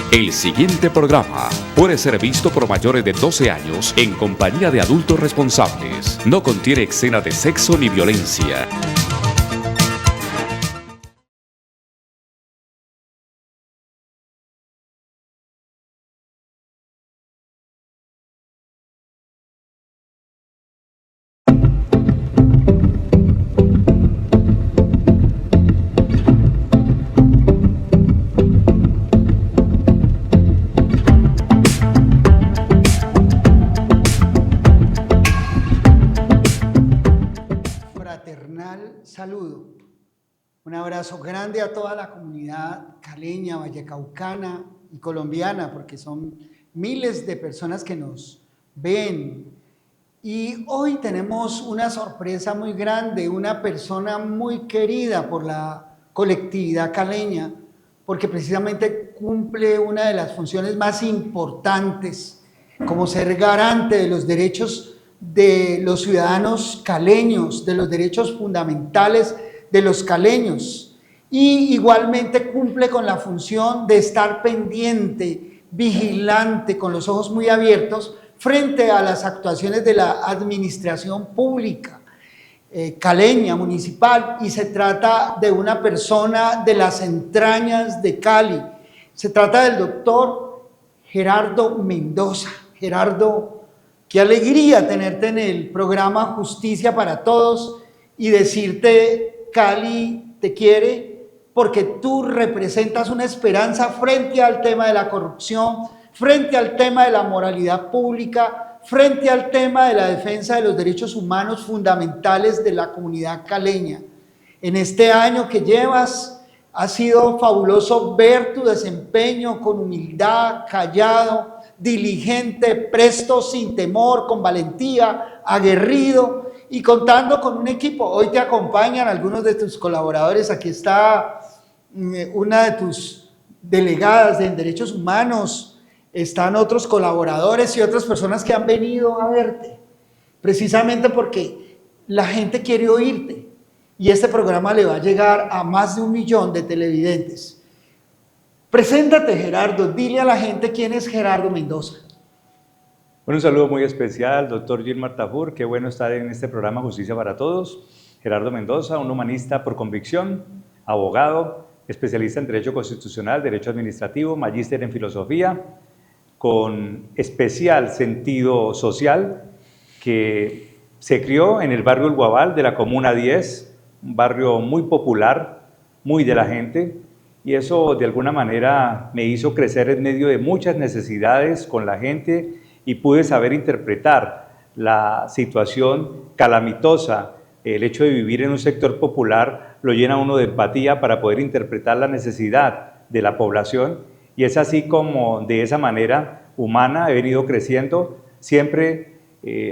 El siguiente programa puede ser visto por mayores de 12 años en compañía de adultos responsables. No contiene escena de sexo ni violencia. Saludo, un abrazo grande a toda la comunidad caleña, vallecaucana y colombiana, porque son miles de personas que nos ven. Y hoy tenemos una sorpresa muy grande, una persona muy querida por la colectividad caleña, porque precisamente cumple una de las funciones más importantes, como ser garante de los derechos de los ciudadanos caleños, de los derechos fundamentales de los caleños, y igualmente cumple con la función de estar pendiente, vigilante, con los ojos muy abiertos frente a las actuaciones de la administración pública caleña, municipal, y se trata de una persona de las entrañas de Cali. Se trata del doctor Gerardo Mendoza. Gerardo, qué alegría tenerte en el programa Justicia para Todos y decirte: Cali te quiere porque tú representas una esperanza frente al tema de la corrupción, frente al tema de la moralidad pública, frente al tema de la defensa de los derechos humanos fundamentales de la comunidad caleña. En este año que llevas, ha sido fabuloso ver tu desempeño con humildad, callado, diligente, presto, sin temor, con valentía, aguerrido y contando con un equipo. Hoy te acompañan algunos de tus colaboradores. Aquí está una de tus delegadas en derechos humanos, están otros colaboradores y otras personas que han venido a verte, precisamente porque la gente quiere oírte y este programa le va a llegar a más de 1 millón de televidentes. Preséntate, Gerardo, dile a la gente quién es Gerardo Mendoza. Bueno, un saludo muy especial, doctor Gilmar Tafur, qué bueno estar en este programa Justicia para Todos. Gerardo Mendoza, un humanista por convicción, abogado, especialista en Derecho Constitucional, Derecho Administrativo, magíster en Filosofía, con especial sentido social, que se crió en el barrio El Guabal de la Comuna 10, un barrio muy popular, muy de la gente, y eso de alguna manera me hizo crecer en medio de muchas necesidades con la gente y pude saber interpretar la situación calamitosa. El hecho de vivir en un sector popular lo llena a uno de empatía para poder interpretar la necesidad de la población, y es así como de esa manera humana he venido creciendo, siempre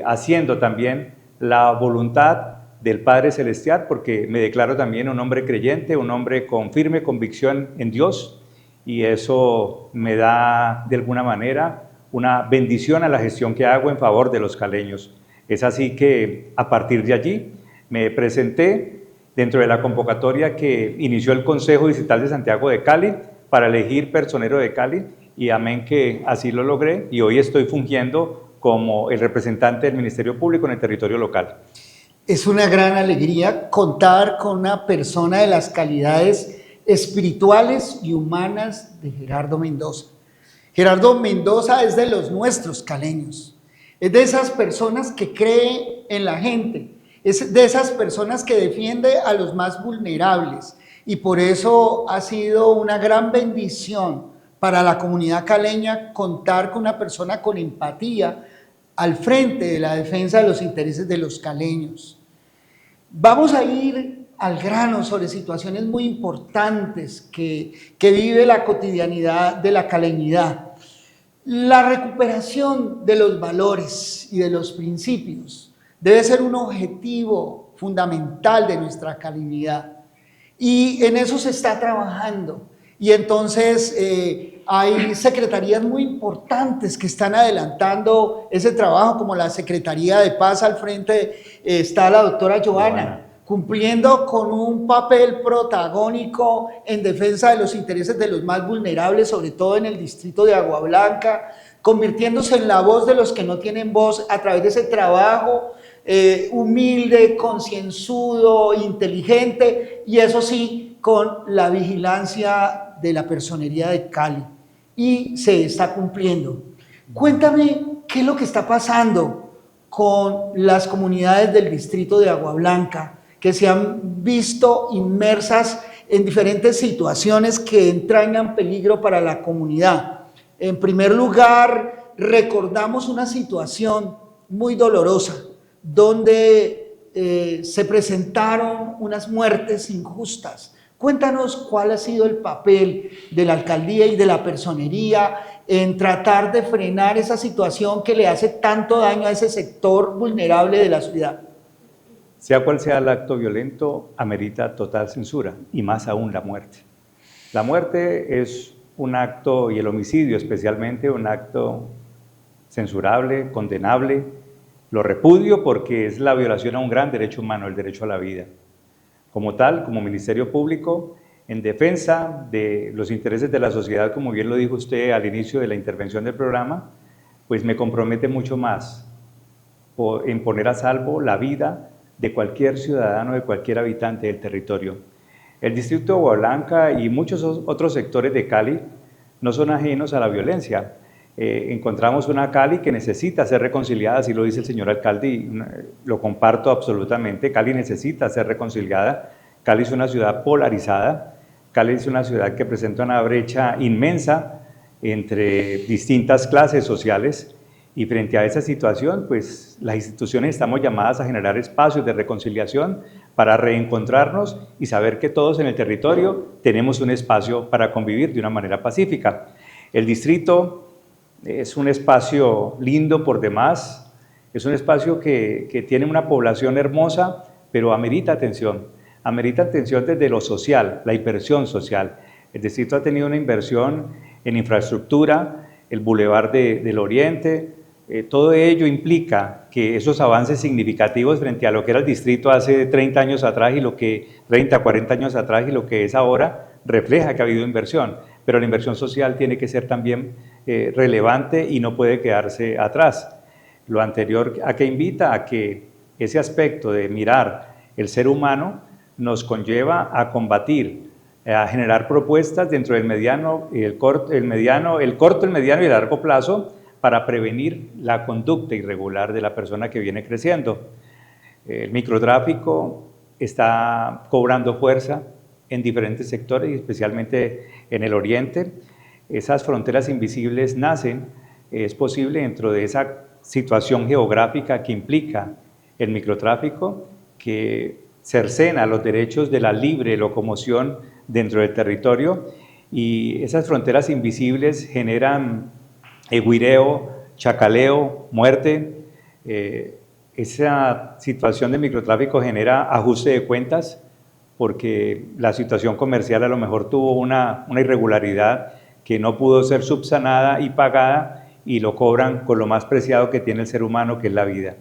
haciendo también la voluntad del Padre Celestial, porque me declaro también un hombre creyente, un hombre con firme convicción en Dios, y eso me da de alguna manera una bendición a la gestión que hago en favor de los caleños. Es así que a partir de allí me presenté dentro de la convocatoria que inició el Consejo Distrital de Santiago de Cali para elegir personero de Cali, y amén que así lo logré, y hoy estoy fungiendo como el representante del Ministerio Público en el territorio local. Es una gran alegría contar con una persona de las calidades espirituales y humanas de Gerardo Mendoza. Gerardo Mendoza es de los nuestros caleños, es de esas personas que cree en la gente, es de esas personas que defiende a los más vulnerables, y por eso ha sido una gran bendición para la comunidad caleña contar con una persona con empatía al frente de la defensa de los intereses de los caleños. Vamos a ir al grano sobre situaciones muy importantes que vive la cotidianidad de la caleñidad. La recuperación de los valores y de los principios debe ser un objetivo fundamental de nuestra caleñidad, y en eso se está trabajando. Y entonces hay secretarías muy importantes que están adelantando ese trabajo, como la Secretaría de Paz. Al frente está la doctora Joana, cumpliendo con un papel protagónico en defensa de los intereses de los más vulnerables, sobre todo en el distrito de Agua Blanca, convirtiéndose en la voz de los que no tienen voz a través de ese trabajo humilde, concienzudo, inteligente, y eso sí, con la vigilancia de la Personería de Cali. Y se está cumpliendo. Cuéntame qué es lo que está pasando con las comunidades del distrito de Agua Blanca, que se han visto inmersas en diferentes situaciones que entrañan peligro para la comunidad. En primer lugar, recordamos una situación muy dolorosa, donde se presentaron unas muertes injustas. Cuéntanos cuál ha sido el papel de la alcaldía y de la personería en tratar de frenar esa situación que le hace tanto daño a ese sector vulnerable de la ciudad. Sea cual sea el acto violento, amerita total censura, y más aún la muerte. La muerte es un acto, y el homicidio especialmente, un acto censurable, condenable. Lo repudio porque es la violación a un gran derecho humano, el derecho a la vida. Como tal, como Ministerio Público, en defensa de los intereses de la sociedad, como bien lo dijo usted al inicio de la intervención del programa, pues me compromete mucho más en poner a salvo la vida de cualquier ciudadano, de cualquier habitante del territorio. El distrito de Agua Blanca y muchos otros sectores de Cali no son ajenos a la violencia. Encontramos una Cali que necesita ser reconciliada, así lo dice el señor alcalde, y lo comparto absolutamente. Cali necesita ser reconciliada. Cali es una ciudad polarizada. Cali es una ciudad que presenta una brecha inmensa entre distintas clases sociales, y frente a esa situación, pues las instituciones estamos llamadas a generar espacios de reconciliación para reencontrarnos y saber que todos en el territorio tenemos un espacio para convivir de una manera pacífica. El distrito es un espacio lindo por demás, es un espacio que tiene una población hermosa, pero amerita atención desde lo social, la inversión social. El distrito ha tenido una inversión en infraestructura, el Boulevard del Oriente. Todo ello implica que esos avances significativos frente a lo que era el distrito hace 30 años atrás y lo que 30, 40 años atrás y lo que es ahora, refleja que ha habido inversión, pero la inversión social tiene que ser también relevante y no puede quedarse atrás. Lo anterior a que invita a que ese aspecto de mirar el ser humano nos conlleva a combatir, a generar propuestas dentro del mediano, el corto, el mediano y el largo plazo, para prevenir la conducta irregular de la persona que viene creciendo. El microtráfico está cobrando fuerza en diferentes sectores y especialmente en el oriente. Esas fronteras invisibles nacen, es posible dentro de esa situación geográfica que implica el microtráfico, que cercena los derechos de la libre locomoción dentro del territorio, y esas fronteras invisibles generan guireo, chacaleo, muerte. Esa situación de microtráfico genera ajuste de cuentas porque la situación comercial a lo mejor tuvo una irregularidad que no pudo ser subsanada y pagada, y lo cobran con lo más preciado que tiene el ser humano, que es la vida.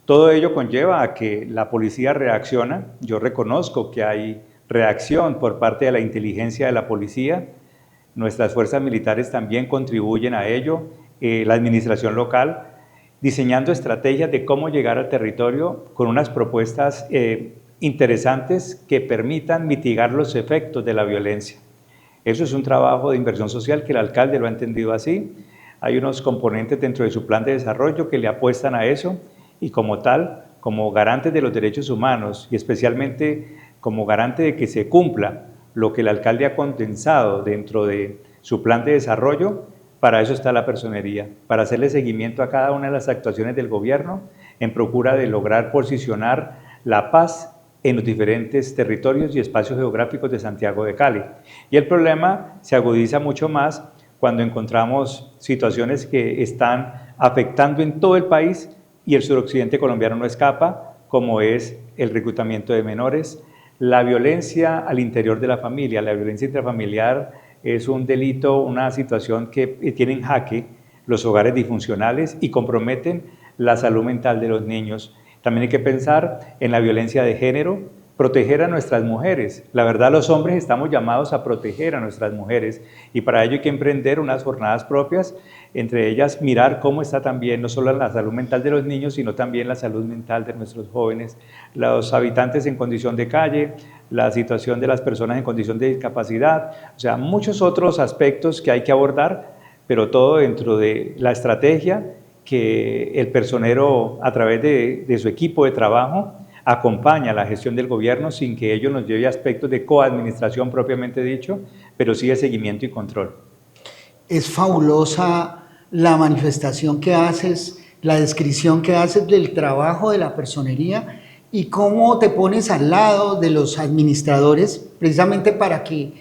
Todo ello conlleva a que la policía reacciona. Yo reconozco que hay reacción por parte de la inteligencia de la policía. Nuestras fuerzas militares también contribuyen a ello, la administración local, diseñando estrategias de cómo llegar al territorio con unas propuestas interesantes que permitan mitigar los efectos de la violencia. Eso es un trabajo de inversión social que el alcalde lo ha entendido así. Hay unos componentes dentro de su plan de desarrollo que le apuestan a eso, y como tal, como garante de los derechos humanos y especialmente como garante de que se cumpla lo que el alcalde ha condensado dentro de su plan de desarrollo, para eso está la personería, para hacerle seguimiento a cada una de las actuaciones del gobierno en procura de lograr posicionar la paz en los diferentes territorios y espacios geográficos de Santiago de Cali. Y el problema se agudiza mucho más cuando encontramos situaciones que están afectando en todo el país y el suroccidente colombiano no escapa, como es el reclutamiento de menores, la violencia al interior de la familia. La violencia intrafamiliar es un delito, una situación que tiene en jaque los hogares disfuncionales y comprometen la salud mental de los niños. También hay que pensar en la violencia de género, proteger a nuestras mujeres. La verdad, los hombres estamos llamados a proteger a nuestras mujeres y para ello hay que emprender unas jornadas propias, entre ellas mirar cómo está también no solo la salud mental de los niños, sino también la salud mental de nuestros jóvenes, los habitantes en condición de calle, la situación de las personas en condición de discapacidad, o sea, muchos otros aspectos que hay que abordar, pero todo dentro de la estrategia que el personero a través de su equipo de trabajo acompaña la gestión del gobierno sin que ello nos lleve a aspectos de coadministración propiamente dicho, pero sí de seguimiento y control. Es fabulosa la manifestación que haces, la descripción que haces del trabajo de la personería y cómo te pones al lado de los administradores precisamente para que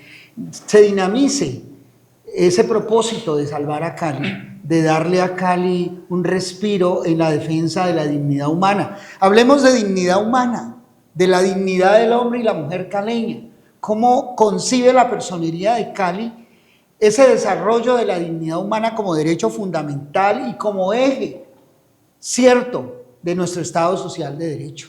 se dinamice ese propósito de salvar a Cali, de darle a Cali un respiro en la defensa de la dignidad humana. Hablemos de dignidad humana, de la dignidad del hombre y la mujer caleña. ¿Cómo concibe la personería de Cali ese desarrollo de la dignidad humana como derecho fundamental y como eje cierto de nuestro Estado social de derecho?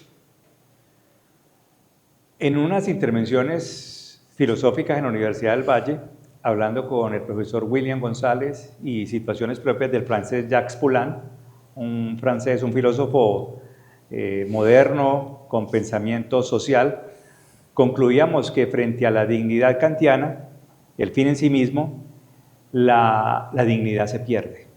En unas intervenciones filosóficas en la Universidad del Valle, hablando con el profesor William González y situaciones propias del francés Jacques Poulan, un francés, un filósofo moderno con pensamiento social, concluíamos que frente a la dignidad kantiana, el fin en sí mismo, la dignidad se pierde.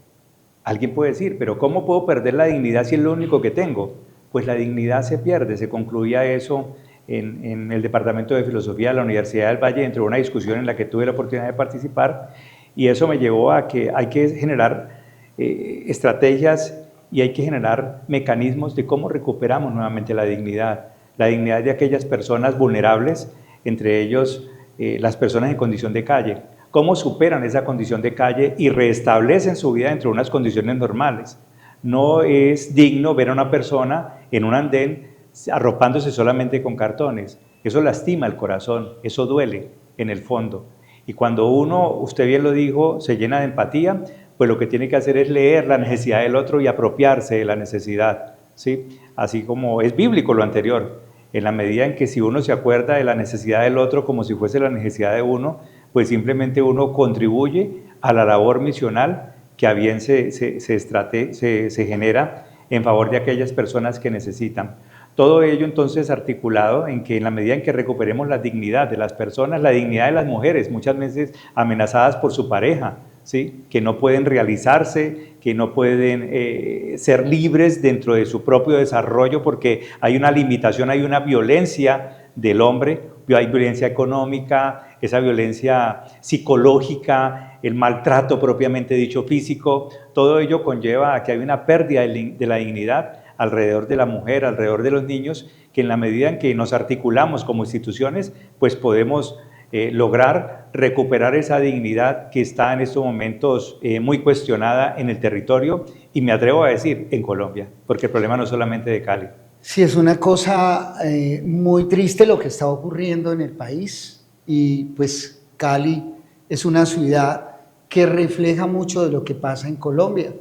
Alguien puede decir, pero ¿cómo puedo perder la dignidad si es lo único que tengo? Pues la dignidad se pierde, se concluía eso en el Departamento de Filosofía de la Universidad del Valle, dentro de una discusión en la que tuve la oportunidad de participar, y eso me llevó a que hay que generar estrategias y hay que generar mecanismos de cómo recuperamos nuevamente la dignidad de aquellas personas vulnerables, entre ellos las personas en condición de calle, cómo superan esa condición de calle y restablecen su vida dentro de unas condiciones normales. No es digno ver a una persona en un andén arropándose solamente con cartones. Eso lastima el corazón, eso duele en el fondo. Y cuando uno, usted bien lo dijo, se llena de empatía, pues lo que tiene que hacer es leer la necesidad del otro y apropiarse de la necesidad, ¿sí? Así como es bíblico lo anterior, en la medida en que si uno se acuerda de la necesidad del otro como si fuese la necesidad de uno, pues simplemente uno contribuye a la labor misional que a bien se genera en favor de aquellas personas que necesitan. Todo ello entonces articulado en que en la medida en que recuperemos la dignidad de las personas, la dignidad de las mujeres, muchas veces amenazadas por su pareja, ¿sí? Que no pueden realizarse, que no pueden ser libres dentro de su propio desarrollo porque hay una limitación, hay una violencia del hombre, hay violencia económica, esa violencia psicológica, el maltrato propiamente dicho físico, todo ello conlleva a que hay una pérdida de la dignidad alrededor de la mujer, alrededor de los niños, que en la medida en que nos articulamos como instituciones, pues podemos lograr recuperar esa dignidad que está en estos momentos muy cuestionada en el territorio y me atrevo a decir en Colombia, porque el problema no es solamente de Cali. Sí, es una cosa muy triste lo que está ocurriendo en el país y pues Cali es una ciudad que refleja mucho de lo que pasa en Colombia.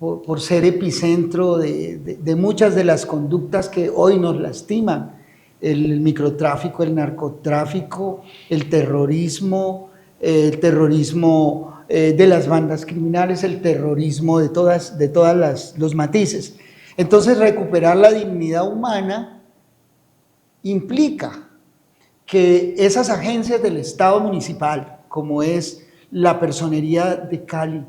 Por ser epicentro de muchas de las conductas que hoy nos lastiman, el microtráfico, el narcotráfico, el terrorismo de las bandas criminales, el terrorismo de todas los matices. Entonces, recuperar la dignidad humana implica que esas agencias del Estado municipal, como es la Personería de Cali,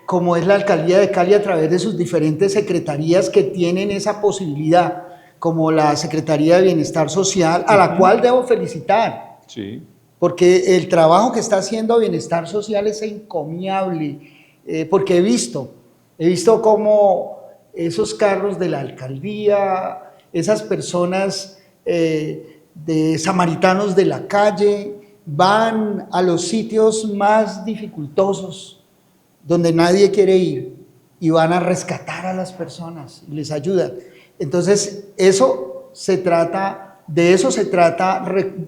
como es la Alcaldía de Cali a través de sus diferentes secretarías que tienen esa posibilidad, como la Secretaría de Bienestar Social, a la cual debo felicitar, sí, porque el trabajo que está haciendo Bienestar Social es encomiable, porque he visto cómo esos carros de la alcaldía, esas personas de samaritanos de la calle, van a los sitios más dificultosos, donde nadie quiere ir, y van a rescatar a las personas y les ayudan. Entonces, de eso se trata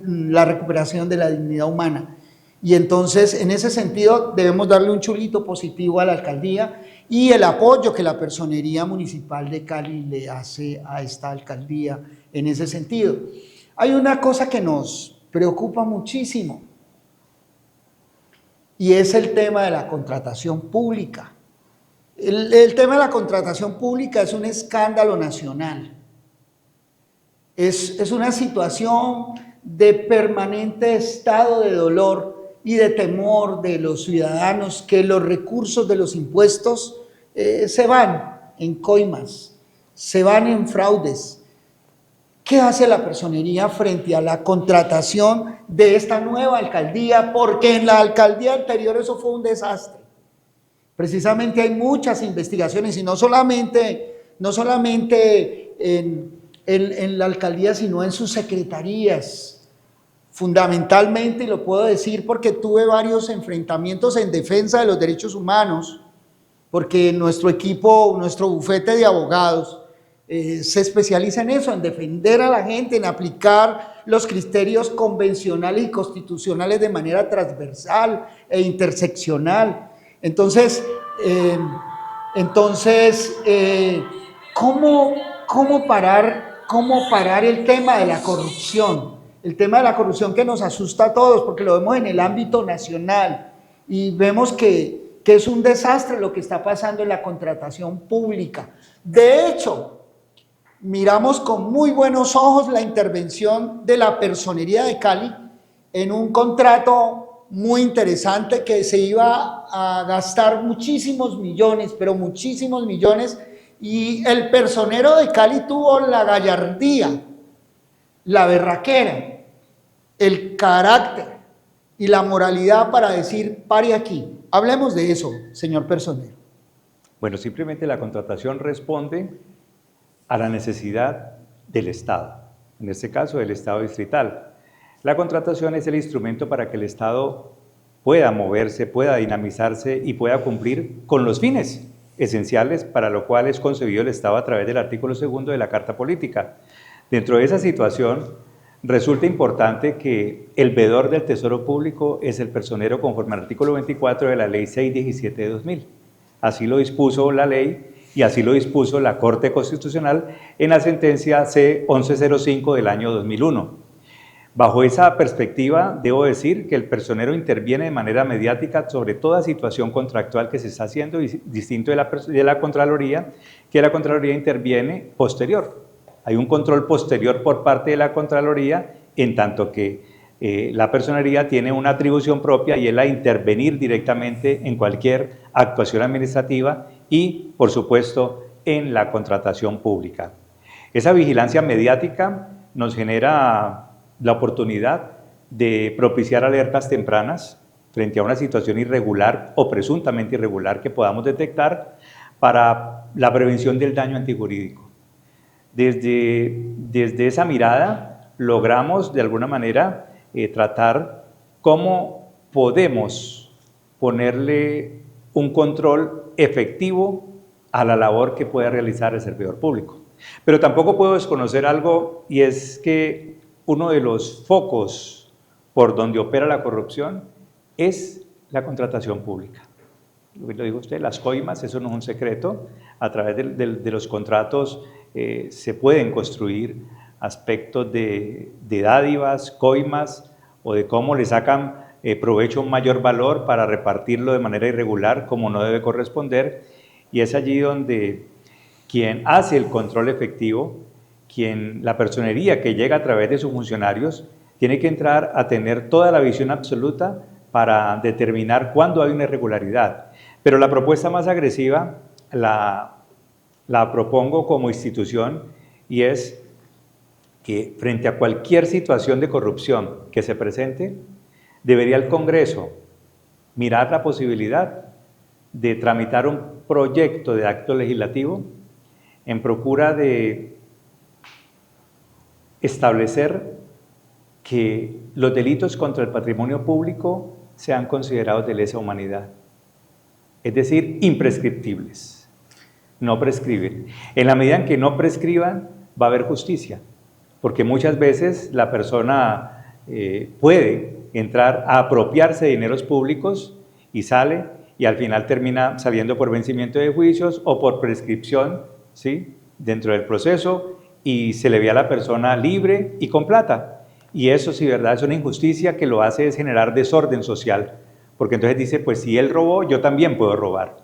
la recuperación de la dignidad humana. Y entonces, en ese sentido, debemos darle un chulito positivo a la alcaldía y el apoyo que la Personería Municipal de Cali le hace a esta alcaldía en ese sentido. Hay una cosa que nos preocupa muchísimo y es el tema de la contratación pública. El tema de la contratación pública es un escándalo nacional. Es una situación de permanente estado de dolor y de temor de los ciudadanos que los recursos de los impuestos se van en coimas, se van en fraudes. ¿Qué hace la personería frente a la contratación de esta nueva alcaldía? Porque en la alcaldía anterior eso fue un desastre. Precisamente hay muchas investigaciones y no solamente en la alcaldía, sino en sus secretarías. Fundamentalmente, y lo puedo decir porque tuve varios enfrentamientos en defensa de los derechos humanos, porque nuestro equipo, nuestro bufete de abogados, se especializa en eso, en defender a la gente, en aplicar los criterios convencionales y constitucionales de manera transversal e interseccional. Entonces, ¿cómo parar el tema de la corrupción? El tema de la corrupción que nos asusta a todos, porque lo vemos en el ámbito nacional y vemos que es un desastre lo que está pasando en la contratación pública. De hecho, miramos con muy buenos ojos la intervención de la Personería de Cali en un contrato muy interesante que se iba a gastar muchísimos millones, pero muchísimos millones, y el personero de Cali tuvo la gallardía, la berraquera, el carácter y la moralidad para decir, pare aquí. Hablemos de eso, señor personero. Bueno, simplemente la contratación responde a la necesidad del Estado, en este caso del Estado distrital. La contratación es el instrumento para que el Estado pueda moverse, pueda dinamizarse y pueda cumplir con los fines esenciales para lo cual es concebido el Estado a través del artículo 2 de la Carta Política. Dentro de esa situación, resulta importante que el veedor del Tesoro Público es el personero conforme al artículo 24 de la Ley 617 de 2000. Así lo dispuso la ley y así lo dispuso la Corte Constitucional en la sentencia C-1105 del año 2001. Bajo esa perspectiva, debo decir que el personero interviene de manera mediática sobre toda situación contractual que se está haciendo, distinto de la Contraloría, que la Contraloría interviene posterior. Hay un control posterior por parte de la Contraloría, en tanto que la personería tiene una atribución propia y es la de intervenir directamente en cualquier actuación administrativa y, por supuesto, en la contratación pública. Esa vigilancia mediática nos genera la oportunidad de propiciar alertas tempranas frente a una situación irregular o presuntamente irregular que podamos detectar para la prevención del daño antijurídico. Desde esa mirada logramos de alguna manera tratar cómo podemos ponerle un control efectivo a la labor que pueda realizar el servidor público. Pero tampoco puedo desconocer algo, y es que uno de los focos por donde opera la corrupción es la contratación pública. Lo digo usted, las coimas, eso no es un secreto. A través de los contratos se pueden construir aspectos de dádivas, coimas, o de cómo le sacan provecho un mayor valor para repartirlo de manera irregular como no debe corresponder. Y es allí donde quien hace el control efectivo, la personería que llega a través de sus funcionarios, tiene que entrar a tener toda la visión absoluta para determinar cuándo hay una irregularidad. Pero la propuesta más agresiva la propongo como institución, y es que frente a cualquier situación de corrupción que se presente, debería el Congreso mirar la posibilidad de tramitar un proyecto de acto legislativo en procura de establecer que los delitos contra el patrimonio público sean considerados de lesa humanidad, es decir, imprescriptibles, no prescribir. En la medida en que no prescriban, va a haber justicia, porque muchas veces la persona puede entrar a apropiarse de dineros públicos y sale, y al final termina saliendo por vencimiento de juicios o por prescripción, ¿sí?, dentro del proceso, y se le ve a la persona libre y con plata. Y eso, si verdad, es una injusticia que lo hace es generar desorden social, porque entonces dice, pues si él robó, yo también puedo robar.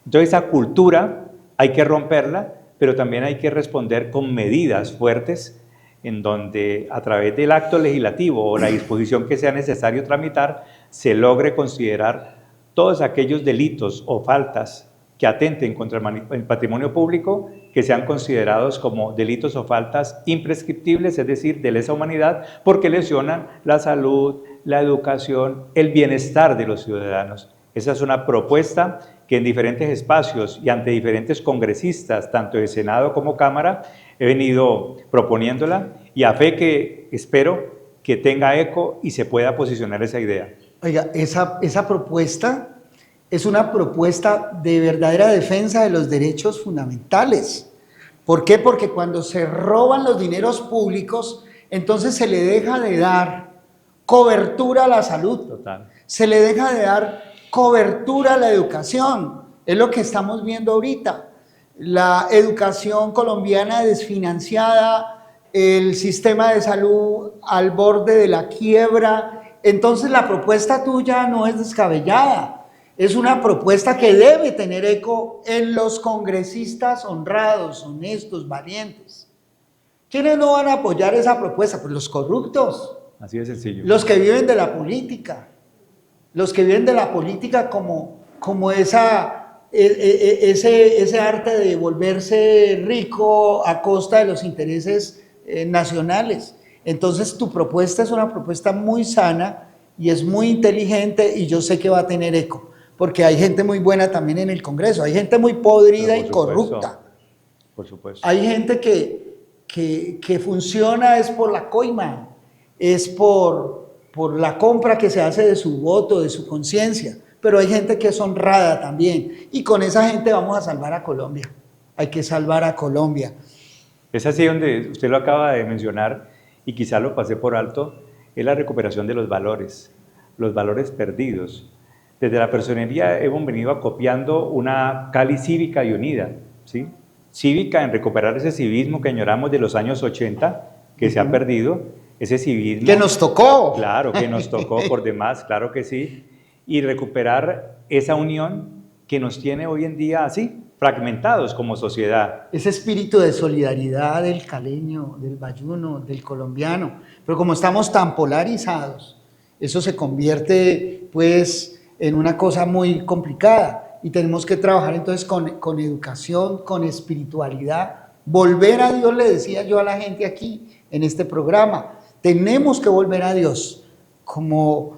Entonces esa cultura hay que romperla, pero también hay que responder con medidas fuertes en donde a través del acto legislativo o la disposición que sea necesario tramitar, se logre considerar todos aquellos delitos o faltas que atenten contra el patrimonio público, que sean considerados como delitos o faltas imprescriptibles, es decir, de lesa humanidad, porque lesionan la salud, la educación, el bienestar de los ciudadanos. Esa es una propuesta que en diferentes espacios y ante diferentes congresistas, tanto de Senado como Cámara, he venido proponiéndola y a fe que espero que tenga eco y se pueda posicionar esa idea. Oiga, esa propuesta es una propuesta de verdadera defensa de los derechos fundamentales. ¿Por qué? Porque cuando se roban los dineros públicos, entonces se le deja de dar cobertura a la salud. Total. Se le deja de dar cobertura a la educación. Es lo que estamos viendo ahorita. La educación colombiana desfinanciada, el sistema de salud al borde de la quiebra. Entonces la propuesta tuya no es descabellada. Es una propuesta que debe tener eco en los congresistas honrados, honestos, valientes. ¿Quiénes no van a apoyar esa propuesta? Pues los corruptos. Así de sencillo. Los que viven de la política. Los que viven de la política como ese arte de volverse rico a costa de los intereses nacionales. Entonces tu propuesta es una propuesta muy sana y es muy inteligente y yo sé que va a tener eco. Porque hay gente muy buena también en el Congreso, hay gente muy podrida y corrupta. Por supuesto. Hay gente que funciona es por la coima, es por la compra que se hace de su voto, de su conciencia, pero hay gente que es honrada también y con esa gente vamos a salvar a Colombia, hay que salvar a Colombia. Es así donde usted lo acaba de mencionar y quizá lo pasé por alto, es la recuperación de los valores perdidos. Desde la personería hemos venido acopiando una Cali cívica y unida, ¿sí? Cívica en recuperar ese civismo que añoramos de los años 80, que se ha perdido, ese civismo. ¡Que nos tocó! Claro, que nos tocó por demás, claro que sí. Y recuperar esa unión que nos tiene hoy en día así, fragmentados como sociedad. Ese espíritu de solidaridad del caleño, del bayuno, del colombiano. Pero como estamos tan polarizados, eso se convierte pues en una cosa muy complicada y tenemos que trabajar entonces con educación, con espiritualidad, volver a Dios, le decía yo a la gente aquí en este programa, tenemos que volver a Dios como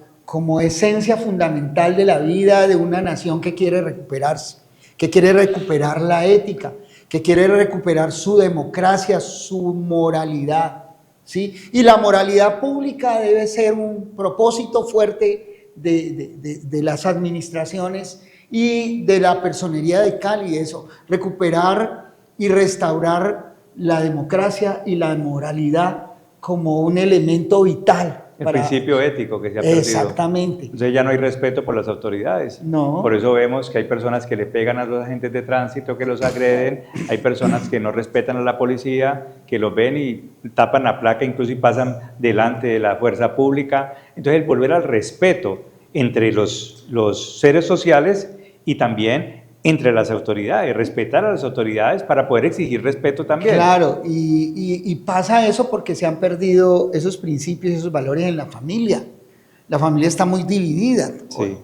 esencia fundamental de la vida de una nación que quiere recuperarse, que quiere recuperar la ética, que quiere recuperar su democracia, su moralidad, ¿sí? Y la moralidad pública debe ser un propósito fuerte de las administraciones y de la personería de Cali, eso, recuperar y restaurar la democracia y la moralidad como un elemento vital. El principio ético que se ha perdido. Exactamente. Entonces ya no hay respeto por las autoridades. No. Por eso vemos que hay personas que le pegan a los agentes de tránsito, que los agreden, hay personas que no respetan a la policía, que los ven y tapan la placa, incluso y pasan delante de la fuerza pública. Entonces el volver al respeto entre los seres sociales y también entre las autoridades, respetar a las autoridades para poder exigir respeto también. Claro, y pasa eso porque se han perdido esos principios, esos valores en la familia. La familia está muy dividida, sí.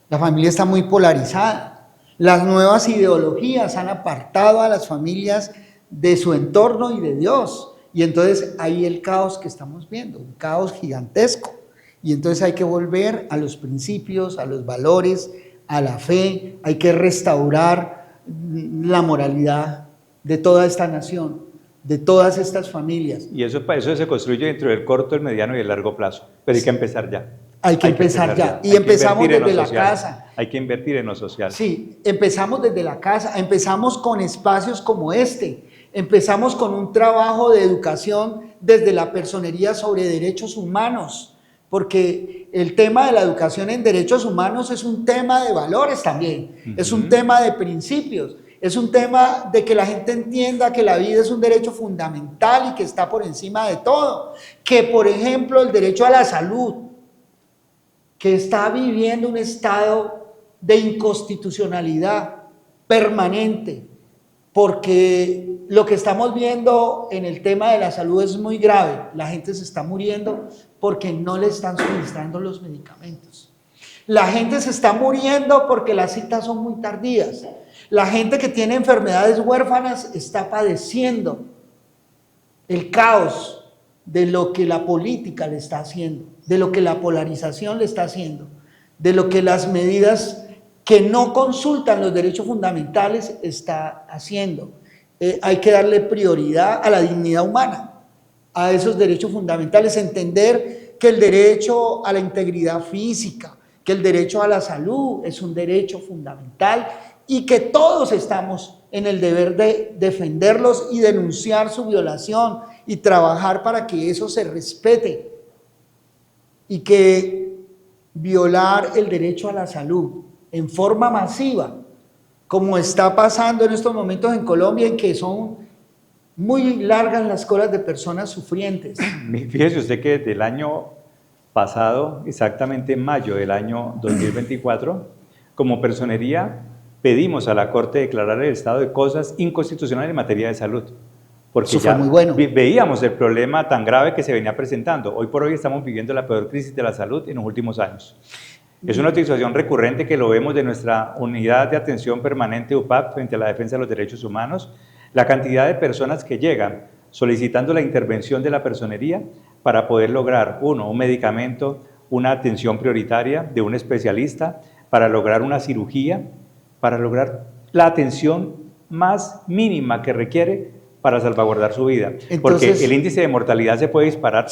La familia está muy polarizada. Las nuevas ideologías han apartado a las familias de su entorno y de Dios. Y entonces hay el caos que estamos viendo, un caos gigantesco. Y entonces hay que volver a los principios, a los valores, a la fe, hay que restaurar la moralidad de toda esta nación, de todas estas familias. Y eso se construye dentro del corto, el mediano y el largo plazo, pero hay que empezar ya. Hay que empezar ya. Y empezamos desde la casa. Hay que invertir en lo social. Sí, empezamos desde la casa, empezamos con espacios como este, empezamos con un trabajo de educación desde la personería sobre derechos humanos, porque el tema de la educación en derechos humanos es un tema de valores también, es un tema de principios, Es un tema de que la gente entienda que la vida es un derecho fundamental y que está por encima de todo. Que, por ejemplo, el derecho a la salud, que está viviendo un estado de inconstitucionalidad permanente, porque lo que estamos viendo en el tema de la salud es muy grave. La gente se está muriendo porque no le están suministrando los medicamentos. La gente se está muriendo porque las citas son muy tardías. La gente que tiene enfermedades huérfanas está padeciendo el caos de lo que la política le está haciendo, de lo que la polarización le está haciendo, de lo que las medidas que no consultan los derechos fundamentales está haciendo. Hay que darle prioridad a la dignidad humana, a esos derechos fundamentales, entender que el derecho a la integridad física, que el derecho a la salud es un derecho fundamental y que todos estamos en el deber de defenderlos y denunciar su violación y trabajar para que eso se respete, y que violar el derecho a la salud en forma masiva, como está pasando en estos momentos en Colombia, en que son muy largas las colas de personas sufrientes. Fíjese usted que desde el año pasado, exactamente en mayo del año 2024, como personería pedimos a la Corte declarar el estado de cosas inconstitucionales en materia de salud. Porque eso fue muy bueno. Veíamos el problema tan grave que se venía presentando. Hoy por hoy estamos viviendo la peor crisis de la salud en los últimos años. Es una situación recurrente que lo vemos de nuestra unidad de atención permanente UPAP frente a la defensa de los derechos humanos, la cantidad de personas que llegan solicitando la intervención de la personería para poder lograr, un medicamento, una atención prioritaria de un especialista, para lograr una cirugía, para lograr la atención más mínima que requiere para salvaguardar su vida. Entonces, porque el índice de mortalidad se puede disparar,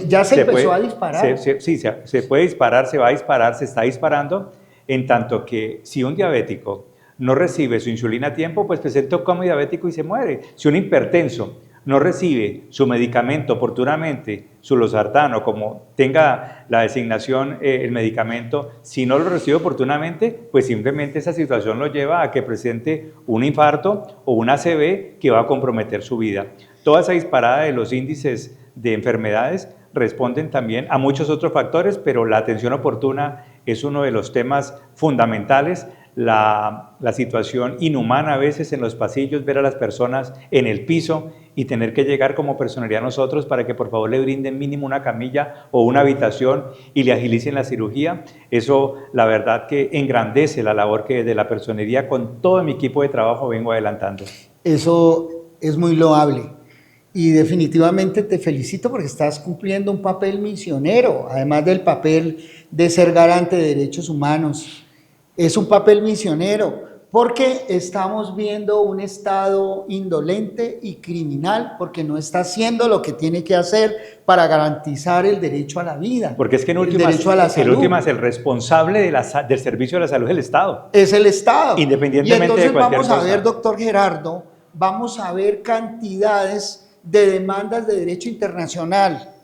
ya se empezó a disparar. Sí, se puede disparar, se va a disparar, se está disparando, en tanto que si un diabético no recibe su insulina a tiempo, pues presenta un coma diabético y se muere. Si un hipertenso no recibe su medicamento oportunamente, su losartano, como tenga la designación el medicamento, si no lo recibe oportunamente, pues simplemente esa situación lo lleva a que presente un infarto o una ACV que va a comprometer su vida. Toda esa disparada de los índices de enfermedades responden también a muchos otros factores, pero la atención oportuna es uno de los temas fundamentales. La situación inhumana a veces en los pasillos, ver a las personas en el piso y tener que llegar como personería a nosotros para que por favor le brinden mínimo una camilla o una habitación y le agilicen la cirugía. Eso la verdad que engrandece la labor que desde la personería con todo mi equipo de trabajo vengo adelantando. Eso es muy loable y definitivamente te felicito porque estás cumpliendo un papel misionero, además del papel de ser garante de derechos humanos. Es un papel misionero porque estamos viendo un Estado indolente y criminal porque no está haciendo lo que tiene que hacer para garantizar el derecho a la vida. Porque es que en últimas el responsable del servicio de la salud es el Estado. Es el Estado. Independientemente de cualquier cosa. Vamos a ver, doctor Gerardo, vamos a ver cantidades de demandas de derecho internacional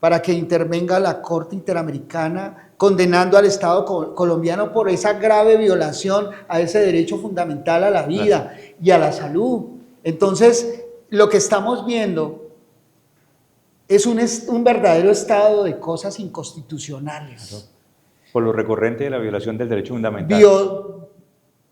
para que intervenga la Corte Interamericana condenando al Estado colombiano por esa grave violación a ese derecho fundamental a la vida y a la salud. Entonces, lo que estamos viendo es un verdadero estado de cosas inconstitucionales. Claro. Por lo recurrente de la violación del derecho fundamental.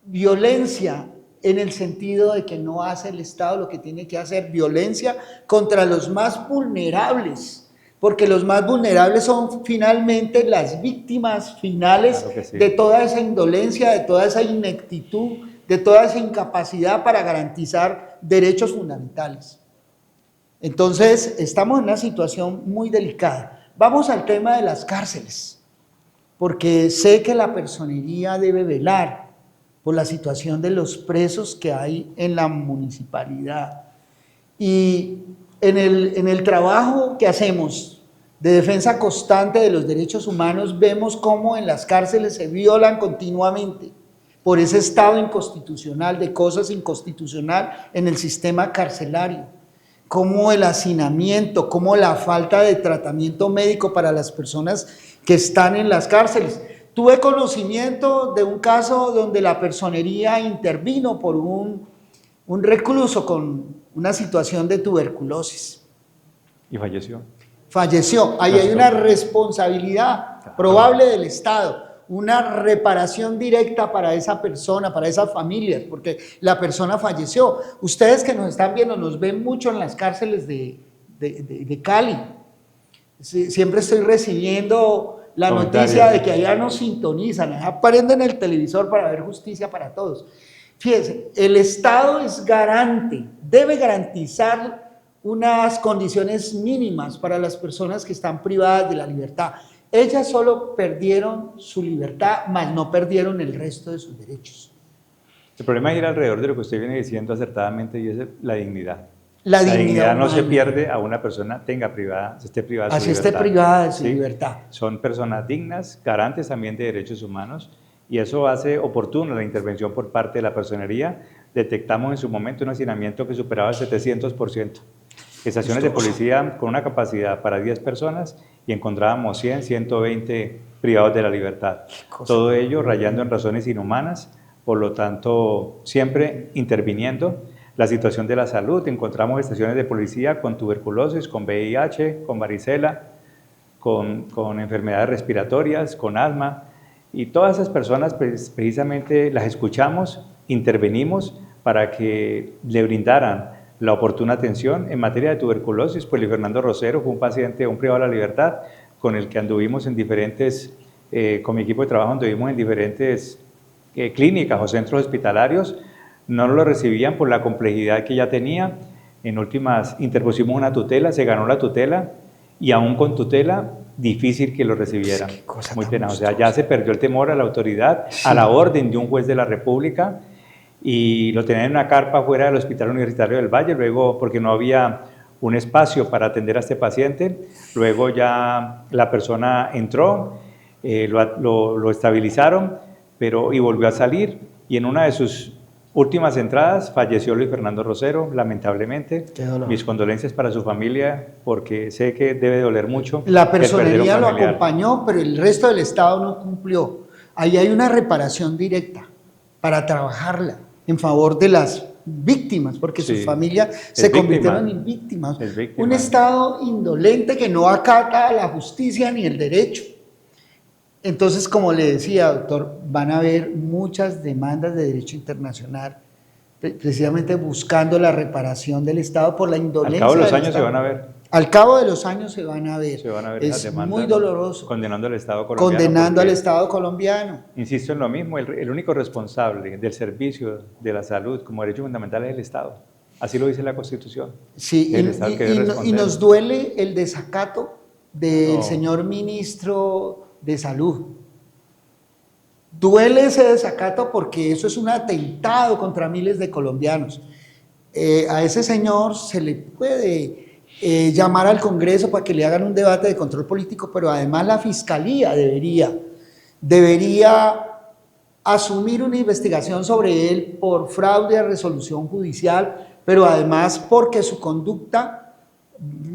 Violencia en el sentido de que no hace el Estado lo que tiene que hacer, violencia contra los más vulnerables. Porque los más vulnerables son finalmente las víctimas finales, claro sí, de toda esa indolencia, de toda esa ineptitud, de toda esa incapacidad para garantizar derechos fundamentales. Entonces, estamos en una situación muy delicada. Vamos al tema de las cárceles, porque sé que la personería debe velar por la situación de los presos que hay en la municipalidad. Y en el trabajo que hacemos de defensa constante de los derechos humanos, vemos cómo en las cárceles se violan continuamente por ese estado inconstitucional, de cosas inconstitucional en el sistema carcelario, como el hacinamiento, como la falta de tratamiento médico para las personas que están en las cárceles. Tuve conocimiento de un caso donde la personería intervino por un recluso con una situación de tuberculosis. Y falleció. Falleció. Ahí hay una responsabilidad probable del Estado, una reparación directa para esa persona, para esas familias, porque la persona falleció. Ustedes que nos están viendo, nos ven mucho en las cárceles de Cali. Siempre estoy recibiendo la noticia de que allá nos sintonizan, allá prenden el televisor para ver justicia para todos. Fíjense, el Estado es garante, debe garantizar unas condiciones mínimas para las personas que están privadas de la libertad. Ellas solo perdieron su libertad, mas no perdieron el resto de sus derechos. El problema es ir alrededor de lo que usted viene diciendo acertadamente, y es la dignidad. La dignidad no humana. se pierde a una persona esté privada de su libertad. Así esté privada de su libertad. Son personas dignas, garantes también de derechos humanos, y eso hace oportuna la intervención por parte de la personería. Detectamos en su momento un hacinamiento que superaba el 700%. Estaciones de policía con una capacidad para 10 personas y encontrábamos 100, 120 privados de la libertad. Todo ello rayando en razones inhumanas, por lo tanto siempre interviniendo. La situación de la salud, encontramos estaciones de policía con tuberculosis, con VIH, con varicela, con enfermedades respiratorias, con asma, y todas esas personas precisamente las escuchamos, intervenimos para que le brindaran la oportuna atención. En materia de tuberculosis, pues Luis Fernando Rosero fue un paciente, un privado de la libertad, con el que anduvimos en diferentes, con mi equipo de trabajo anduvimos en diferentes clínicas o centros hospitalarios. No lo recibían por la complejidad que ya tenía. En últimas interpusimos una tutela, se ganó la tutela, y aún con tutela, difícil que lo recibieran. Muy tenaz. O sea, ya se perdió el temor a la autoridad, a la orden de un juez de la República, y lo tenían en una carpa fuera del Hospital Universitario del Valle, luego porque no había un espacio para atender a este paciente. Luego ya la persona entró, lo estabilizaron, y volvió a salir, y en una de sus últimas entradas falleció Luis Fernando Rosero, lamentablemente. Mis condolencias para su familia, porque sé que debe doler mucho. La personería lo acompañó, pero el resto del Estado no cumplió. Ahí hay una reparación directa para trabajarla en favor de las víctimas, porque sus familias se convirtieron en víctimas. Un Estado indolente que no acata la justicia ni el derecho. Entonces, como le decía, doctor, van a haber muchas demandas de derecho internacional, precisamente buscando la reparación del Estado por la indolencia. Al cabo de los años se van a ver. Al cabo de los años se van a ver. Es muy doloroso. Condenando al Estado colombiano. Condenando al Estado colombiano. Insisto en lo mismo, el único responsable del servicio de la salud como derecho fundamental es el Estado. Así lo dice la Constitución. Sí, y nos duele el desacato del señor ministro de Salud. Duele ese desacato porque eso es un atentado contra miles de colombianos. A ese señor se le puede llamar al Congreso para que le hagan un debate de control político, pero además la Fiscalía debería asumir una investigación sobre él por fraude a resolución judicial, pero además porque su conducta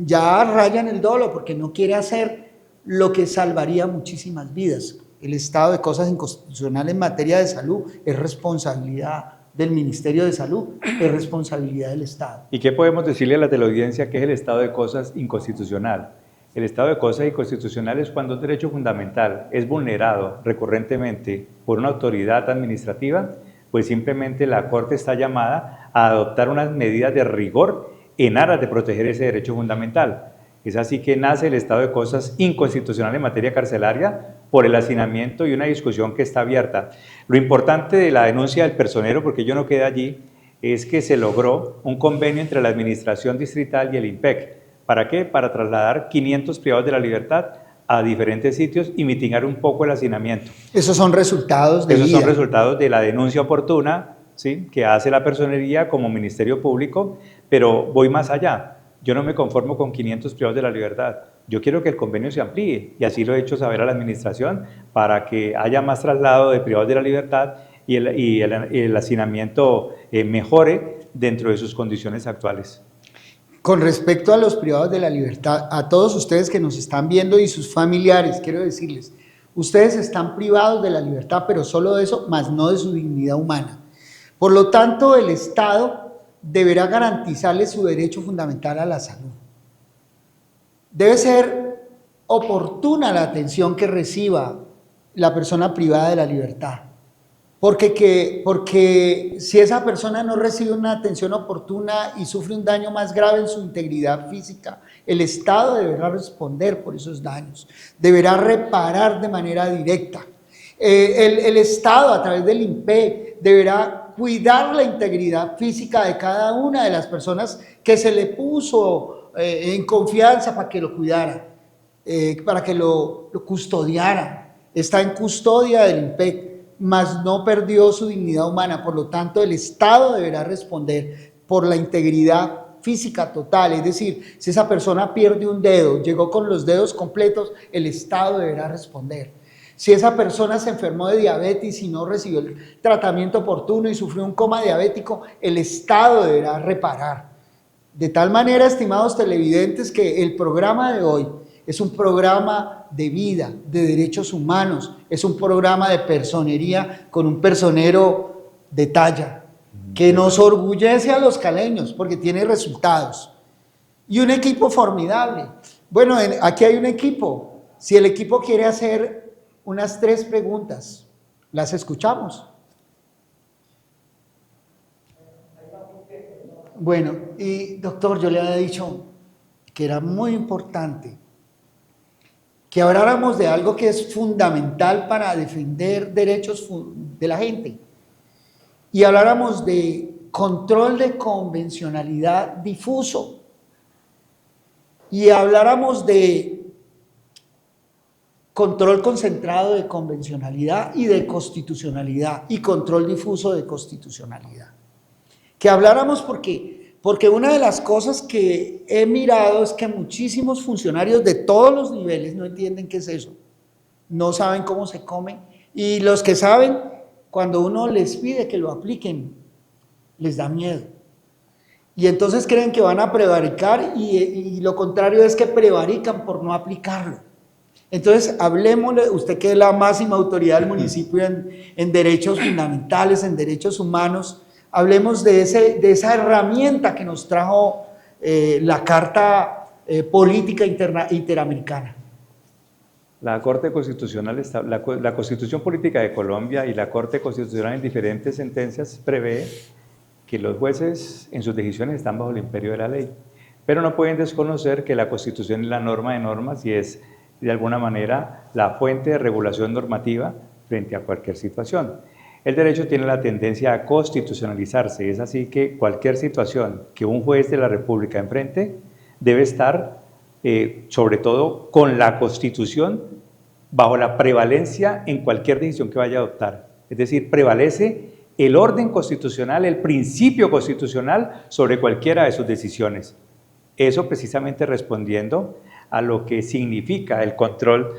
ya raya en el dolo, porque no quiere hacer lo que salvaría muchísimas vidas. El estado de cosas inconstitucional en materia de salud es responsabilidad del Ministerio de Salud, es responsabilidad del Estado. ¿Y qué podemos decirle a la teleaudiencia que es el estado de cosas inconstitucional? El estado de cosas inconstitucional es cuando un derecho fundamental es vulnerado recurrentemente por una autoridad administrativa, pues simplemente la Corte está llamada a adoptar unas medidas de rigor en aras de proteger ese derecho fundamental. Es así que nace el estado de cosas inconstitucional en materia carcelaria por el hacinamiento y una discusión que está abierta. Lo importante de la denuncia del personero, porque yo no quedé allí, es que se logró un convenio entre la Administración Distrital y el IMPEC. ¿Para qué? Para trasladar 500 privados de la libertad a diferentes sitios y mitigar un poco el hacinamiento. Esos son resultados son resultados de la denuncia oportuna, ¿sí?, que hace la personería como Ministerio Público, pero voy más allá. Yo no me conformo con 500 privados de la libertad. Yo quiero que el convenio se amplíe, y así lo he hecho saber a la administración, para que haya más traslado de privados de la libertad y el hacinamiento mejore dentro de sus condiciones actuales. Con respecto a los privados de la libertad, a todos ustedes que nos están viendo y sus familiares, quiero decirles, Ustedes están privados de la libertad, pero solo de eso, más no de su dignidad humana. Por lo tanto, el Estado deberá garantizarles su derecho fundamental a la salud. Debe ser oportuna la atención que reciba la persona privada de la libertad. Porque si esa persona no recibe una atención oportuna y sufre un daño más grave en su integridad física, el Estado deberá responder por esos daños, deberá reparar de manera directa. El Estado, a través del INPE, deberá cuidar la integridad física de cada una de las personas que se le puso en confianza para que lo cuidara, para que lo custodiara. Está en custodia del INPE, mas no perdió su dignidad humana. Por lo tanto, el Estado deberá responder por la integridad física total. Es decir, si esa persona pierde un dedo, llegó con los dedos completos, el Estado deberá responder. Si esa persona se enfermó de diabetes y no recibió el tratamiento oportuno y sufrió un coma diabético, el Estado deberá reparar. De tal manera, estimados televidentes, que el programa de hoy es un programa de vida, de derechos humanos, es un programa de personería con un personero de talla, que nos orgullece a los caleños porque tiene resultados. Y un equipo formidable. Bueno, aquí hay un equipo. Si el equipo quiere hacer unas 3 preguntas, las escuchamos. Bueno, y doctor, yo le había dicho que era muy importante que habláramos de algo que es fundamental para defender derechos de la gente, y habláramos de control de convencionalidad difuso, y habláramos de control concentrado de convencionalidad y de constitucionalidad, y control difuso de constitucionalidad. Que habláramos porque una de las cosas que he mirado es que muchísimos funcionarios de todos los niveles no entienden qué es eso, no saben cómo se come, y los que saben, cuando uno les pide que lo apliquen, les da miedo. Y entonces creen que van a prevaricar, y lo contrario es que prevarican por no aplicarlo. Entonces, hablemosle, usted que es la máxima autoridad del municipio en derechos fundamentales, en derechos humanos, hablemos de esa herramienta que nos trajo la Carta Política Interamericana. La Corte Constitucional, la Constitución Política de Colombia y la Corte Constitucional en diferentes sentencias prevé que los jueces en sus decisiones están bajo el imperio de la ley, pero no pueden desconocer que la Constitución es la norma de normas y es de alguna manera la fuente de regulación normativa frente a cualquier situación. El derecho tiene la tendencia a constitucionalizarse, es así que cualquier situación que un juez de la República enfrente debe estar, sobre todo con la Constitución, bajo la prevalencia en cualquier decisión que vaya a adoptar. Es decir, prevalece el orden constitucional, el principio constitucional sobre cualquiera de sus decisiones. Eso precisamente respondiendo a lo que significa el control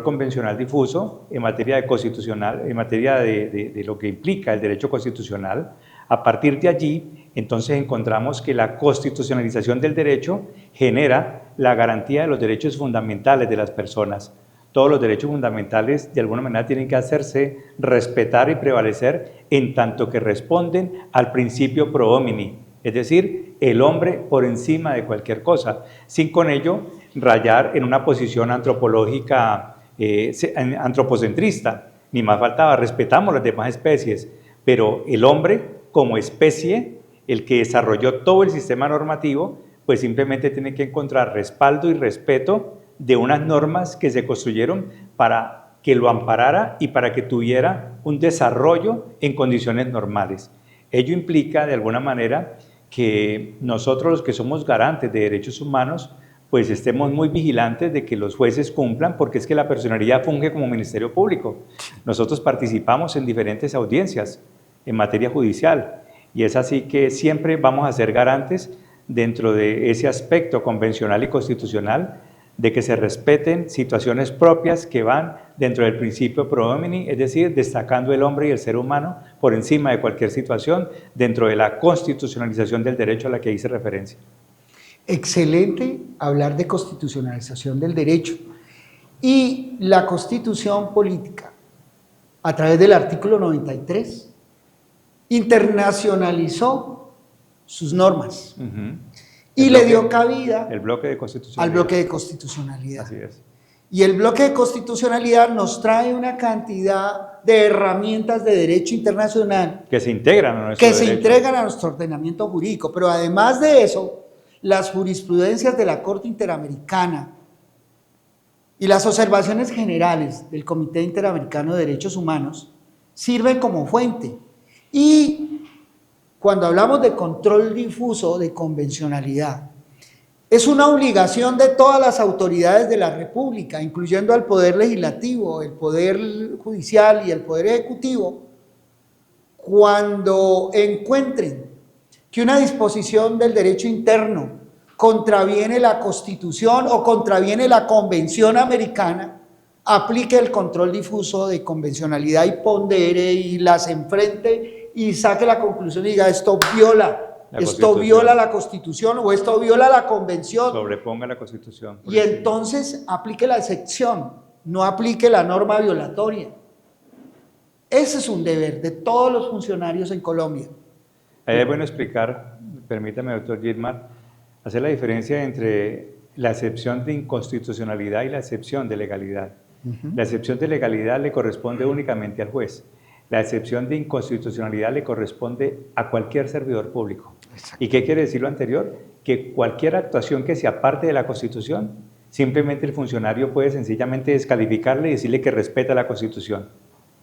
convencional difuso en materia de constitucional, en materia de lo que implica el derecho constitucional. A partir de allí, entonces encontramos que la constitucionalización del derecho genera la garantía de los derechos fundamentales de las personas. Todos los derechos fundamentales de alguna manera tienen que hacerse respetar y prevalecer en tanto que responden al principio pro homini, es decir, el hombre por encima de cualquier cosa, sin con ello rayar en una posición antropológica antropocentrista. Ni más faltaba, respetamos las demás especies, pero el hombre como especie, el que desarrolló todo el sistema normativo, pues simplemente tiene que encontrar respaldo y respeto de unas normas que se construyeron para que lo amparara y para que tuviera un desarrollo en condiciones normales. Ello implica de alguna manera que nosotros, los que somos garantes de derechos humanos, pues estemos muy vigilantes de que los jueces cumplan, porque es que la personería funge como Ministerio Público. Nosotros participamos en diferentes audiencias en materia judicial, y es así que siempre vamos a ser garantes dentro de ese aspecto convencional y constitucional de que se respeten situaciones propias que van dentro del principio pro homini, es decir, destacando el hombre y el ser humano por encima de cualquier situación dentro de la constitucionalización del derecho a la que hice referencia. Excelente hablar de constitucionalización del derecho. Y la Constitución Política, a través del artículo 93, internacionalizó sus normas y le dio cabida el bloque de constitucionalidad. al bloque de constitucionalidad. Así es. Y el bloque de constitucionalidad nos trae una cantidad de herramientas de derecho internacional Que se integran a nuestro que se derecho. entregan a nuestro ordenamiento jurídico. Pero además de eso, las jurisprudencias de la Corte Interamericana y las observaciones generales del Comité Interamericano de Derechos Humanos sirven como fuente. Y cuando hablamos de control difuso de convencionalidad, es una obligación de todas las autoridades de la República, incluyendo al Poder Legislativo, el Poder Judicial y el Poder Ejecutivo, cuando encuentren que una disposición del derecho interno contraviene la Constitución o contraviene la Convención Americana, aplique el control difuso de convencionalidad y pondere y las enfrente y saque la conclusión y diga esto viola la Constitución o esto viola la Convención. Sobreponga la Constitución. Y entonces aplique la excepción, no aplique la norma violatoria. Ese es un deber de todos los funcionarios en Colombia. Ahí es bueno explicar, permítame, doctor Gilmar, hacer la diferencia entre la excepción de inconstitucionalidad y la excepción de legalidad. La excepción de legalidad le corresponde únicamente al juez. La excepción de inconstitucionalidad le corresponde a cualquier servidor público. Exacto. ¿Y qué quiere decir lo anterior? Que cualquier actuación que se aparte de la Constitución, simplemente el funcionario puede sencillamente descalificarle y decirle que respeta la Constitución.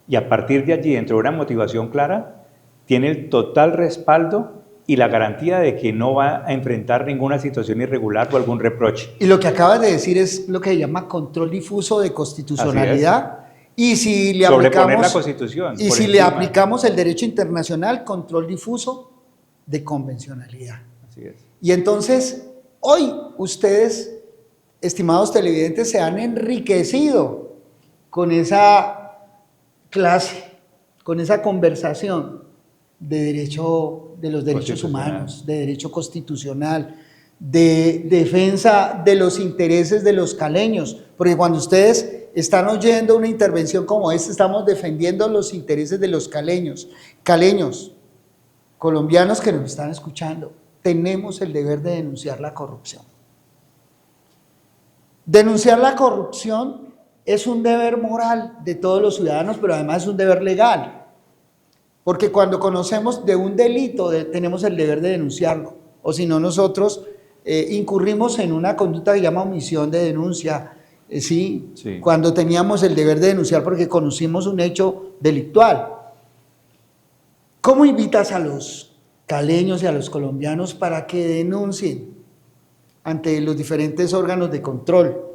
Y a partir de allí, dentro de una motivación clara, tiene el total respaldo y la garantía de que no va a enfrentar ninguna situación irregular o algún reproche. Y lo que acabas de decir es lo que se llama control difuso de constitucionalidad. Y si le aplicamos la Constitución. Y si le aplicamos el derecho internacional, control difuso de convencionalidad. Así es. Y entonces, hoy ustedes, estimados televidentes, se han enriquecido con esa clase, con esa conversación de derecho, de los derechos humanos, de derecho constitucional, de defensa de los intereses de los caleños, porque cuando ustedes están oyendo una intervención como esta, estamos defendiendo los intereses de los caleños, colombianos que nos están escuchando. Tenemos el deber de denunciar la corrupción. Denunciar la corrupción es un deber moral de todos los ciudadanos, pero además es un deber legal, porque cuando conocemos de un delito tenemos el deber de denunciarlo, o si no nosotros incurrimos en una conducta que se llama omisión de denuncia, sí, cuando teníamos el deber de denunciar porque conocimos un hecho delictual. ¿Cómo invitas a los caleños y a los colombianos para que denuncien ante los diferentes órganos de control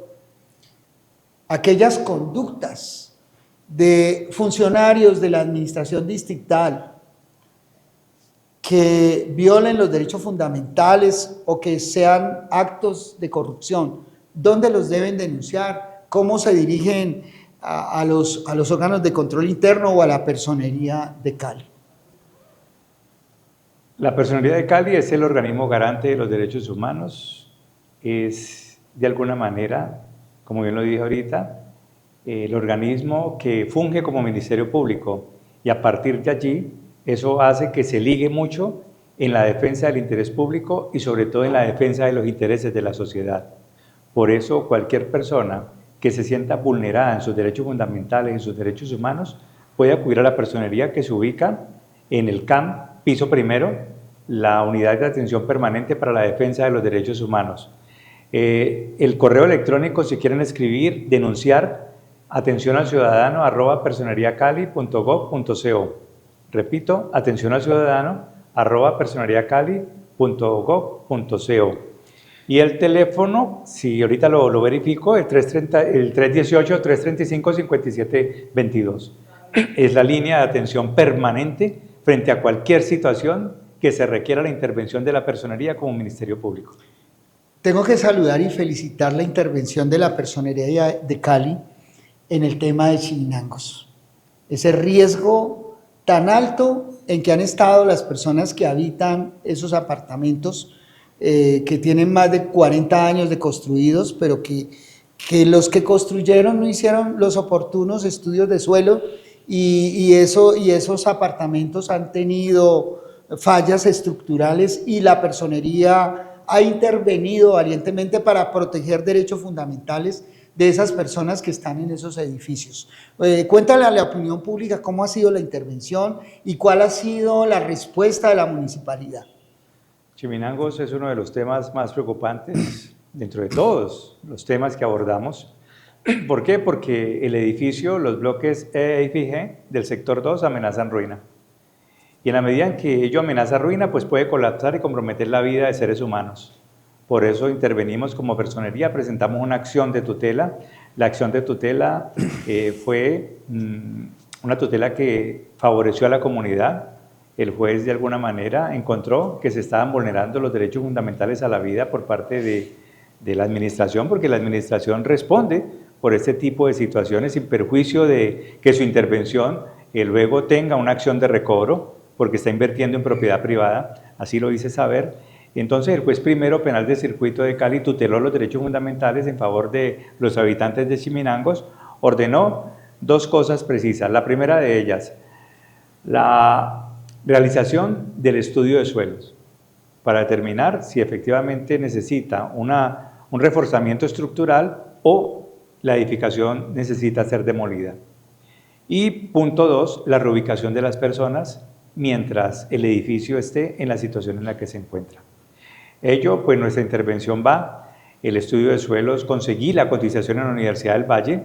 aquellas conductas de funcionarios de la administración distrital que violen los derechos fundamentales o que sean actos de corrupción? ¿Dónde los deben denunciar? ¿Cómo se dirigen a los órganos de control interno o a la Personería de Cali? La Personería de Cali es el organismo garante de los derechos humanos, es de alguna manera, como bien lo dije ahorita, el organismo que funge como Ministerio Público, y a partir de allí eso hace que se ligue mucho en la defensa del interés público y sobre todo en la defensa de los intereses de la sociedad. Por eso cualquier persona que se sienta vulnerada en sus derechos fundamentales, en sus derechos humanos, puede acudir a la personería que se ubica en el CAM, piso primero, la Unidad de Atención Permanente para la Defensa de los Derechos Humanos. El correo electrónico, si quieren escribir, denunciar, atencionalciudadano@personeriacali.gov.co. Repito, atencionalciudadano@personeriacali.gov.co. Y el teléfono, si ahorita lo verifico, el 318-335-5722. Es la línea de atención permanente frente a cualquier situación que se requiera la intervención de la Personería como Ministerio Público. Tengo que saludar y felicitar la intervención de la Personería de Cali en el tema de Chirinangos. Ese riesgo tan alto en que han estado las personas que habitan esos apartamentos que tienen más de 40 años de construidos, pero que que los que construyeron no hicieron los oportunos estudios de suelo y esos apartamentos han tenido fallas estructurales y la personería ha intervenido valientemente para proteger derechos fundamentales de esas personas que están en esos edificios. Cuéntale a la opinión pública cómo ha sido la intervención y cuál ha sido la respuesta de la municipalidad. Chiminangos es uno de los temas más preocupantes dentro de todos los temas que abordamos. ¿Por qué? Porque el edificio, los bloques E, F y G del sector 2 amenazan ruina. Y en la medida en que ello amenaza ruina, pues puede colapsar y comprometer la vida de seres humanos. Por eso intervenimos como personería, presentamos una acción de tutela. La acción de tutela fue una tutela que favoreció a la comunidad. El juez de alguna manera encontró que se estaban vulnerando los derechos fundamentales a la vida por parte de la administración, porque la administración responde por este tipo de situaciones sin perjuicio de que su intervención luego tenga una acción de recobro, porque está invirtiendo en propiedad privada, así lo hice saber. Entonces el juez primero penal del circuito de Cali tuteló los derechos fundamentales en favor de los habitantes de Chiminangos, ordenó dos cosas precisas. La primera de ellas, la realización del estudio de suelos, para determinar si efectivamente necesita un reforzamiento estructural o la edificación necesita ser demolida. Y punto 2, la reubicación de las personas mientras el edificio esté en la situación en la que se encuentra. Ello, pues nuestra intervención va, el estudio de suelos, conseguí la cotización en la Universidad del Valle,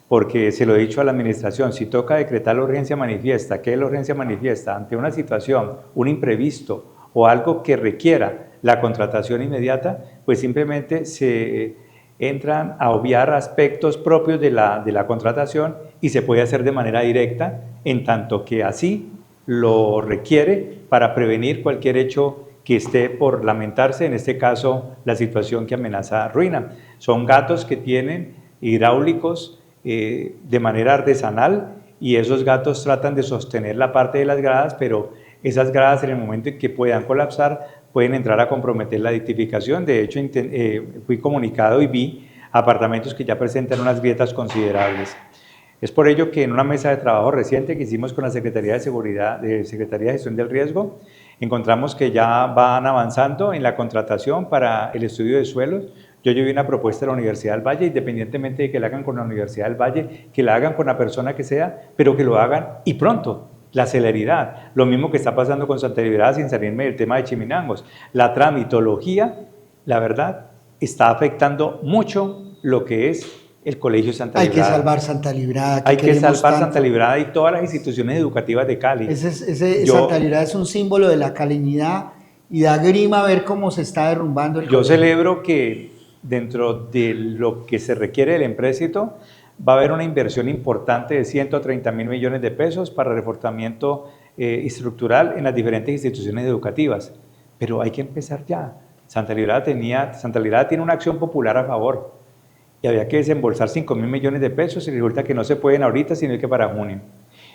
porque se lo he dicho a la administración, si toca decretar la urgencia manifiesta, ¿qué es la urgencia manifiesta? Ante una situación, un imprevisto o algo que requiera la contratación inmediata, pues simplemente se entran a obviar aspectos propios de la contratación y se puede hacer de manera directa, en tanto que así lo requiere para prevenir cualquier hecho que esté por lamentarse, en este caso la situación que amenaza ruina. Son gatos que tienen hidráulicos de manera artesanal y esos gatos tratan de sostener la parte de las gradas, pero esas gradas en el momento en que puedan colapsar pueden entrar a comprometer la edificación. De hecho, fui comunicado y vi apartamentos que ya presentan unas grietas considerables. Es por ello que en una mesa de trabajo reciente que hicimos con la Secretaría de Seguridad, Secretaría de Gestión del Riesgo, encontramos que ya van avanzando en la contratación para el estudio de suelos. Yo llevé una propuesta a la Universidad del Valle, independientemente de que la hagan con la Universidad del Valle, que la hagan con la persona que sea, pero que lo hagan y pronto. La celeridad, lo mismo que está pasando con Santa Librada, sin salirme del tema de Chiminangos. La tramitología, la verdad, está afectando mucho lo que es el Colegio Santa Librada. Hay que salvar Santa Librada. Hay que salvar Santa Librada y todas las instituciones educativas de Cali. Santa Librada es un símbolo de la caleñidad y da grima ver cómo se está derrumbando el colegio. Yo celebro que dentro de lo que se requiere del empréstito va a haber una inversión importante de 130.000 millones de pesos para reforzamiento estructural en las diferentes instituciones educativas. Pero hay que empezar ya. Santa Librada tiene una acción popular a favor y había que desembolsar 5.000 millones de pesos y resulta que no se pueden ahorita, sino que para junio.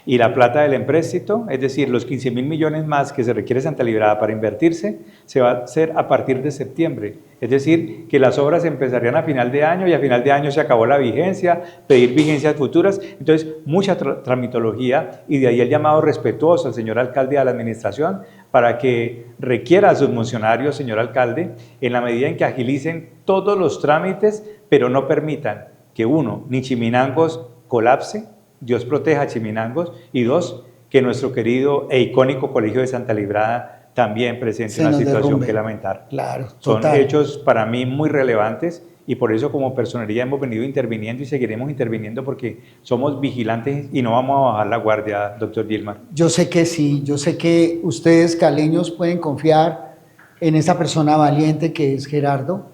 Y la plata del empréstito, es decir, los 15.000 millones más que se requiere Santa Librada para invertirse, se va a hacer a partir de septiembre. Es decir, que las obras empezarían a final de año y a final de año se acabó la vigencia, pedir vigencias futuras. Entonces, mucha tramitología y de ahí el llamado respetuoso al señor alcalde y a la administración para que requiera a sus funcionarios, señor alcalde, en la medida en que agilicen todos los trámites, pero no permitan que uno, ni Chiminangos colapse, Dios proteja a Chiminangos, y dos, que nuestro querido e icónico Colegio de Santa Librada también presente una situación que lamentar. Claro, son hechos para mí muy relevantes y por eso como personería hemos venido interviniendo y seguiremos interviniendo porque somos vigilantes y no vamos a bajar la guardia, doctor Gilmar. Yo sé que sí, yo sé que ustedes caleños pueden confiar en esa persona valiente que es Gerardo.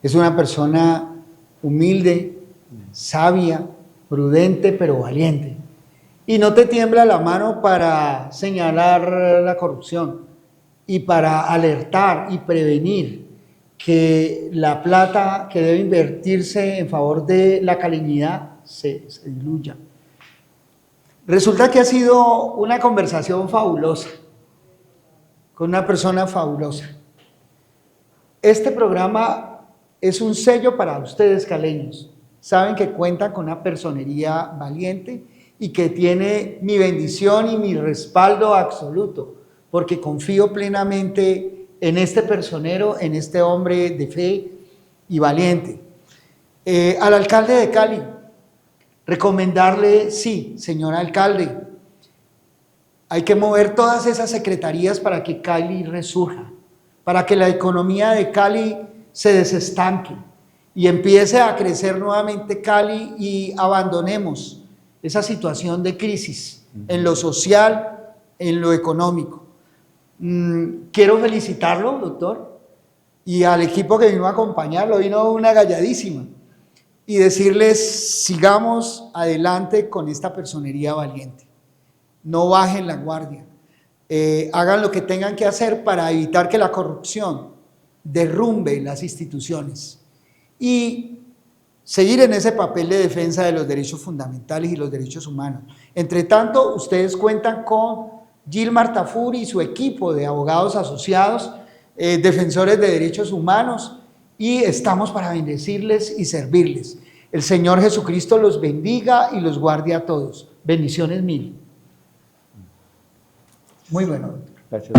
Es una persona humilde, sabia, prudente, pero valiente. Y no te tiembla la mano para señalar la corrupción y para alertar y prevenir que la plata que debe invertirse en favor de la caleñidad se diluya. Resulta que ha sido una conversación fabulosa con una persona fabulosa. Este programa es un sello para ustedes, caleños. saben que cuentan con una personería valiente y que tiene mi bendición y mi respaldo absoluto, porque confío plenamente en este personero, en este hombre de fe y valiente. Al alcalde de Cali, recomendarle, sí, señor alcalde, hay que mover todas esas secretarías para que Cali resurja, para que la economía de Cali se desestanque y empiece a crecer nuevamente Cali y abandonemos esa situación de crisis en lo social, en lo económico. Quiero felicitarlo, doctor, y al equipo que vino a acompañarlo, vino una galladísima, y decirles, sigamos adelante con esta personería valiente, no bajen la guardia, hagan lo que tengan que hacer para evitar que la corrupción derrumbe las instituciones y seguir en ese papel de defensa de los derechos fundamentales y los derechos humanos. Entre tanto, ustedes cuentan con Gilmar Tafur y su equipo de abogados asociados, defensores de derechos humanos, y estamos para bendecirles y servirles. El Señor Jesucristo los bendiga y los guarde a todos. Bendiciones mil. Muy bueno. Gracias.